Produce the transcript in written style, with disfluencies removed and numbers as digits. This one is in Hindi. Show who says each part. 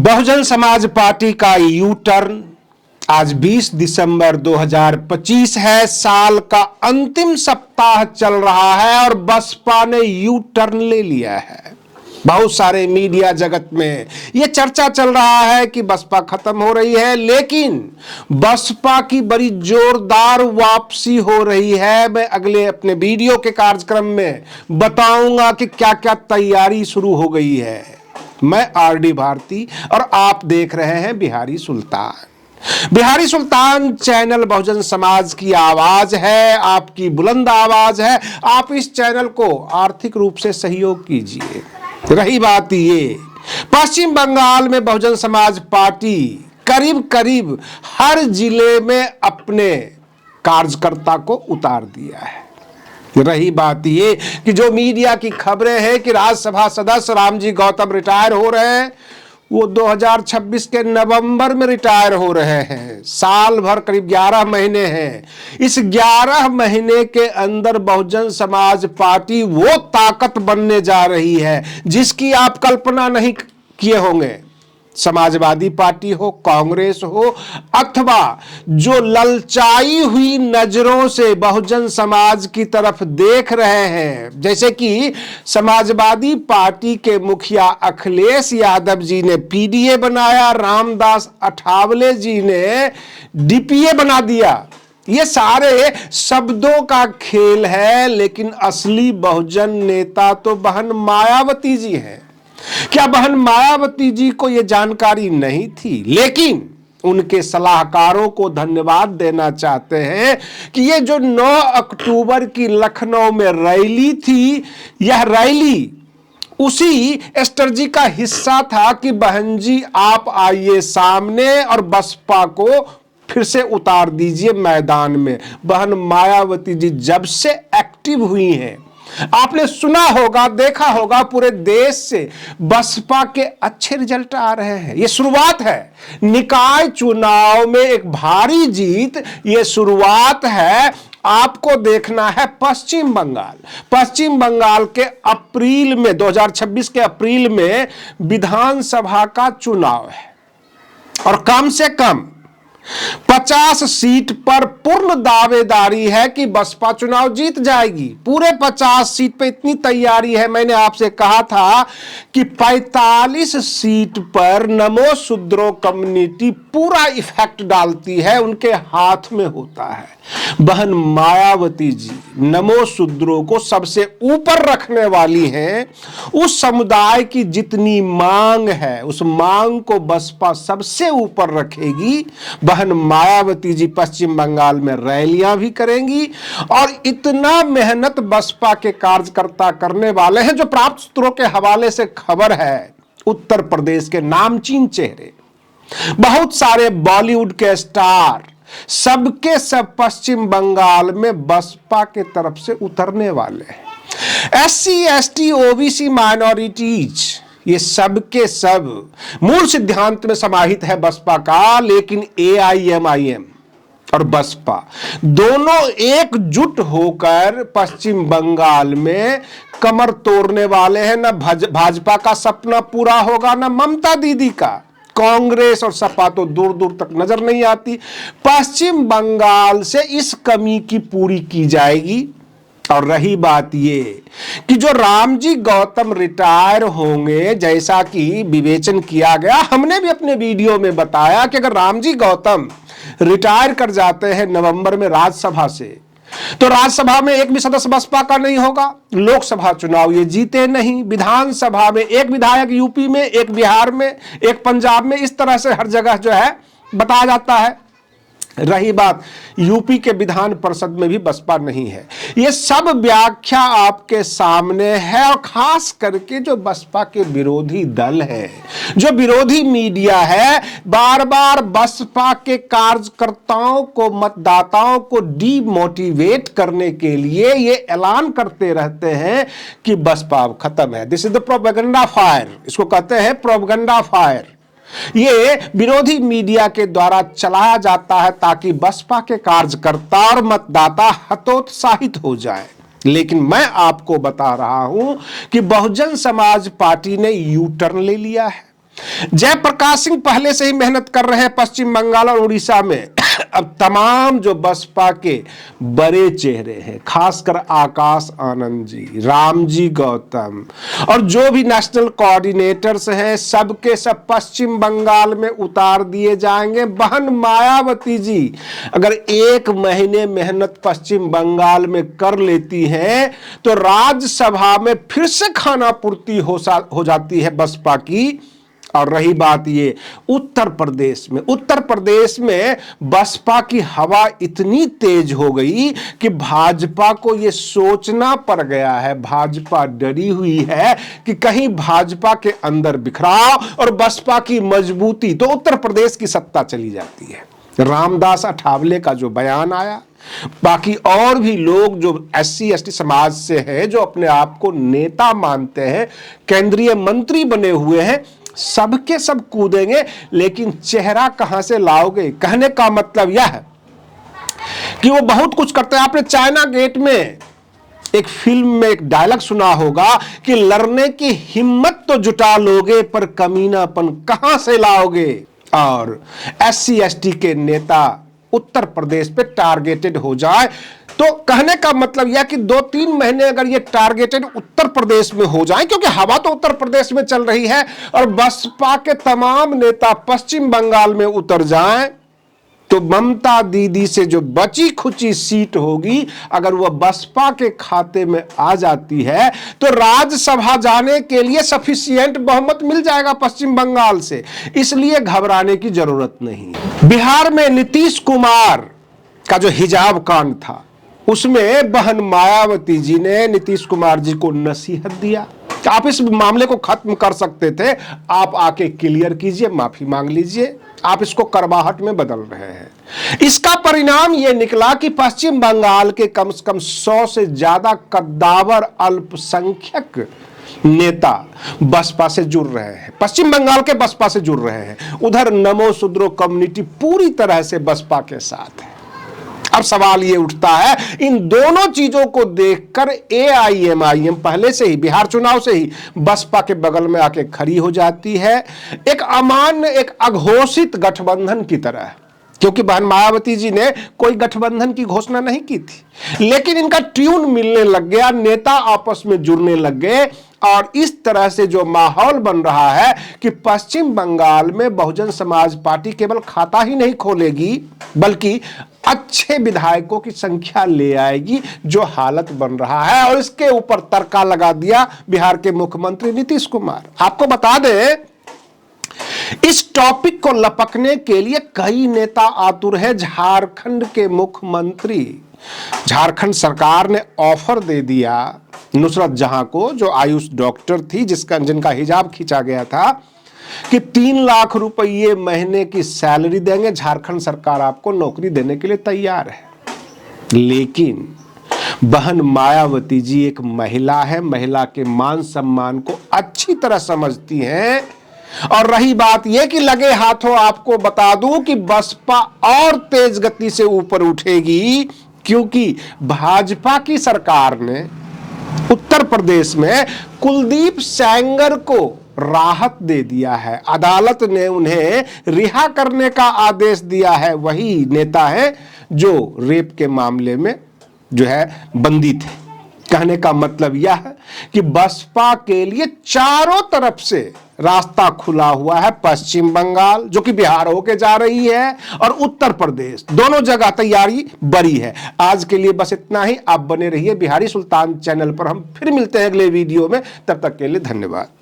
Speaker 1: बहुजन समाज पार्टी का यू टर्न आज 20 दिसंबर 2025 है। साल का अंतिम सप्ताह चल रहा है और बसपा ने यू टर्न ले लिया है। बहुत सारे मीडिया जगत में यह चर्चा चल रहा है कि बसपा खत्म हो रही है, लेकिन बसपा की बड़ी जोरदार वापसी हो रही है। मैं अगले अपने वीडियो के कार्यक्रम में बताऊंगा कि क्या क्या तैयारी शुरू हो गई है। मैं आरडी भारती और आप देख रहे हैं बिहारी सुल्तान। बिहारी सुल्तान चैनल बहुजन समाज की आवाज है, आपकी बुलंद आवाज है। आप इस चैनल को आर्थिक रूप से सहयोग कीजिए। रही बात ये, पश्चिम बंगाल में बहुजन समाज पार्टी करीब करीब हर जिले में अपने कार्यकर्ता को उतार दिया है। रही बात ये कि जो मीडिया की खबरें हैं कि राज्यसभा सदस्य रामजी गौतम रिटायर हो रहे हैं, वो 2026 के नवंबर में रिटायर हो रहे हैं। साल भर करीब 11 महीने हैं। इस 11 महीने के अंदर बहुजन समाज पार्टी वो ताकत बनने जा रही है जिसकी आप कल्पना नहीं किए होंगे। समाजवादी पार्टी हो, कांग्रेस हो, अथवा जो ललचाई हुई नजरों से बहुजन समाज की तरफ देख रहे हैं, जैसे कि समाजवादी पार्टी के मुखिया अखिलेश यादव जी ने पीडीए बनाया, रामदास अठावले जी ने डीपीए बना दिया। ये सारे शब्दों का खेल है, लेकिन असली बहुजन नेता तो बहन मायावती जी हैं। क्या बहन मायावती जी को यह जानकारी नहीं थी? लेकिन उनके सलाहकारों को धन्यवाद देना चाहते हैं कि ये जो 9 अक्टूबर की लखनऊ में रैली थी, यह रैली उसी स्ट्रेटजी का हिस्सा था कि बहन जी आप आइए सामने और बसपा को फिर से उतार दीजिए मैदान में। बहन मायावती जी जब से एक्टिव हुई हैं, आपने सुना होगा, देखा होगा, पूरे देश से बसपा के अच्छे रिजल्ट आ रहे हैं। ये शुरुआत है। निकाय चुनाव में एक भारी जीत, ये शुरुआत है। आपको देखना है पश्चिम बंगाल के अप्रैल में 2026 के अप्रैल में विधानसभा का चुनाव है और कम से कम 50 सीट पर पूर्ण दावेदारी है कि बसपा चुनाव जीत जाएगी। पूरे 50 सीट पे इतनी तैयारी है। मैंने आपसे कहा था कि 45 सीट पर नमो शुद्रो कम्युनिटी पूरा इफेक्ट डालती है, उनके हाथ में होता है। बहन मायावती जी नमो शुद्रो को सबसे ऊपर रखने वाली हैं। उस समुदाय की जितनी मांग है, उस मांग को बसपा सबसे ऊपर रखेगी। बहन मायावती जी पश्चिम बंगाल में रैलियां भी करेंगी और इतना मेहनत बसपा के कार्यकर्ता करने वाले हैं। जो प्राप्त सूत्रों के हवाले से खबर है, उत्तर प्रदेश के नामचीन चेहरे, बहुत सारे बॉलीवुड के स्टार, सबके सब पश्चिम बंगाल में बसपा के तरफ से उतरने वाले हैं। एससी, एसटी, ओबीसी, माइनॉरिटीज, ये सब के सब मूल सिद्धांत में समाहित है बसपा का। लेकिन एआईएमआईएम और बसपा दोनों एकजुट होकर पश्चिम बंगाल में कमर तोड़ने वाले हैं। न भाजपा का सपना पूरा होगा, न ममता दीदी का। कांग्रेस और सपा तो दूर दूर तक नजर नहीं आती। पश्चिम बंगाल से इस कमी की पूरी की जाएगी। और रही बात ये कि जो रामजी गौतम रिटायर होंगे, जैसा कि विवेचन किया गया, हमने भी अपने वीडियो में बताया कि अगर रामजी गौतम रिटायर कर जाते हैं नवंबर में राज्यसभा से, तो राज्यसभा में एक भी सदस्य बसपा का नहीं होगा। लोकसभा चुनाव ये जीते नहीं। विधानसभा में एक विधायक यूपी में, एक बिहार में, एक पंजाब में, इस तरह से हर जगह जो है बताया जाता है। रही बात यूपी के विधान परिषद में भी बसपा नहीं है। ये सब व्याख्या आपके सामने है। और खास करके जो बसपा के विरोधी दल है, जो विरोधी मीडिया है, बार बार बसपा के कार्यकर्ताओं को, मतदाताओं को डीमोटिवेट करने के लिए ये ऐलान करते रहते हैं कि बसपा अब खत्म है। This is the propaganda fire, इसको कहते हैं प्रोपेगेंडा फायर। ये विरोधी मीडिया के द्वारा चलाया जाता है ताकि बसपा के कार्यकर्ता और मतदाता हतोत्साहित हो जाए। लेकिन मैं आपको बता रहा हूं कि बहुजन समाज पार्टी ने यू टर्न ले लिया है। जयप्रकाश सिंह पहले से ही मेहनत कर रहे हैं पश्चिम बंगाल और उड़ीसा में। अब तमाम जो बसपा के बड़े चेहरे हैं, खासकर आकाश आनंद जी, रामजी गौतम और जो भी नेशनल कोऑर्डिनेटर्स हैं, सबके सब पश्चिम बंगाल में उतार दिए जाएंगे। बहन मायावती जी अगर 1 महीने मेहनत पश्चिम बंगाल में कर लेती हैं तो राज्यसभा में फिर से खाना पूर्ति हो जाती है बसपा की। और रही बात ये उत्तर प्रदेश में बसपा की हवा इतनी तेज हो गई कि भाजपा को ये सोचना पड़ गया है, भाजपा डरी हुई है कि कहीं भाजपा के अंदर बिखराव और बसपा की मजबूती, तो उत्तर प्रदेश की सत्ता चली जाती है। रामदास अठावले का जो बयान आया, बाकी और भी लोग जो SC ST समाज से हैं, जो अपने आप को नेता मानते हैं, केंद्रीय मंत्री बने हुए हैं, सबके सब कूदेंगे, लेकिन चेहरा कहां से लाओगे? कहने का मतलब यह है कि वो बहुत कुछ करते हैं। आपने चाइना गेट में एक फिल्म में एक डायलॉग सुना होगा कि लड़ने की हिम्मत तो जुटा लोगे पर कमीनापन कहां से लाओगे। और SC ST के नेता उत्तर प्रदेश पे टारगेटेड हो जाए तो कहने का मतलब यह कि 2-3 महीने अगर ये टारगेटेड उत्तर प्रदेश में हो जाए, क्योंकि हवा तो उत्तर प्रदेश में चल रही है, और बसपा के तमाम नेता पश्चिम बंगाल में उतर जाएं, तो ममता दीदी से जो बची खुची सीट होगी, अगर वह बसपा के खाते में आ जाती है तो राज्यसभा जाने के लिए सफिशिएंट बहुमत मिल जाएगा पश्चिम बंगाल से। इसलिए घबराने की जरूरत नहीं। बिहार में नीतीश कुमार का जो हिजाब कांड था, उसमें बहन मायावती जी ने नीतीश कुमार जी को नसीहत दिया कि आप इस मामले को खत्म कर सकते थे, आप आके क्लियर कीजिए, माफी मांग लीजिए, आप इसको करवाहट में बदल रहे हैं। इसका परिणाम यह निकला कि पश्चिम बंगाल के कम से कम 100 से ज्यादा कद्दावर अल्पसंख्यक नेता बसपा से जुड़ रहे हैं, पश्चिम बंगाल के बसपा से जुड़ रहे हैं। उधर नमो शूद्रो कम्युनिटी पूरी तरह से बसपा के साथ है। अब सवाल ये उठता है, इन दोनों चीजों को देखकर AIMIM पहले से ही बिहार चुनाव से ही बसपा के बगल में आके खड़ी हो जाती है, एक अमान्य, एक अघोषित गठबंधन की तरह। क्योंकि बहन मायावती जी ने कोई गठबंधन की घोषणा नहीं की थी, लेकिन इनका ट्यून मिलने लग गया, नेता आपस में जुड़ने लग गए, और इस तरह से जो माहौल बन रहा है कि पश्चिम बंगाल में बहुजन समाज पार्टी केवल खाता ही नहीं खोलेगी, बल्कि अच्छे विधायकों की संख्या ले आएगी, जो हालत बन रहा है। और इसके ऊपर तड़का लगा दिया बिहार के मुख्यमंत्री नीतीश कुमार। आपको बता दें, इस टॉपिक को लपकने के लिए कई नेता आतुर हैं। झारखंड के मुख्यमंत्री, झारखंड सरकार ने ऑफर दे दिया नुसरत जहां को, जो आयुष डॉक्टर थी, जिनका हिजाब खींचा गया था, कि 3 लाख रुपये महीने की सैलरी देंगे, झारखंड सरकार आपको नौकरी देने के लिए तैयार है। लेकिन बहन मायावती जी एक महिला है, महिला के मान सम्मान को अच्छी तरह समझती हैं। और रही बात यह कि लगे हाथों आपको बता दूं कि बसपा और तेज गति से ऊपर उठेगी, क्योंकि भाजपा की सरकार ने उत्तर प्रदेश में कुलदीप सेंगर को राहत दे दिया है। अदालत ने उन्हें रिहा करने का आदेश दिया है। वही नेता है जो रेप के मामले में जो है बंदी थे। कहने का मतलब यह है कि बसपा के लिए चारों तरफ से रास्ता खुला हुआ है। पश्चिम बंगाल, जो कि बिहार होके जा रही है, और उत्तर प्रदेश, दोनों जगह तैयारी बड़ी है। आज के लिए बस इतना ही। आप बने रहिए बिहारी सुल्तान चैनल पर। हम फिर मिलते हैं अगले वीडियो में। तब तक के लिए धन्यवाद।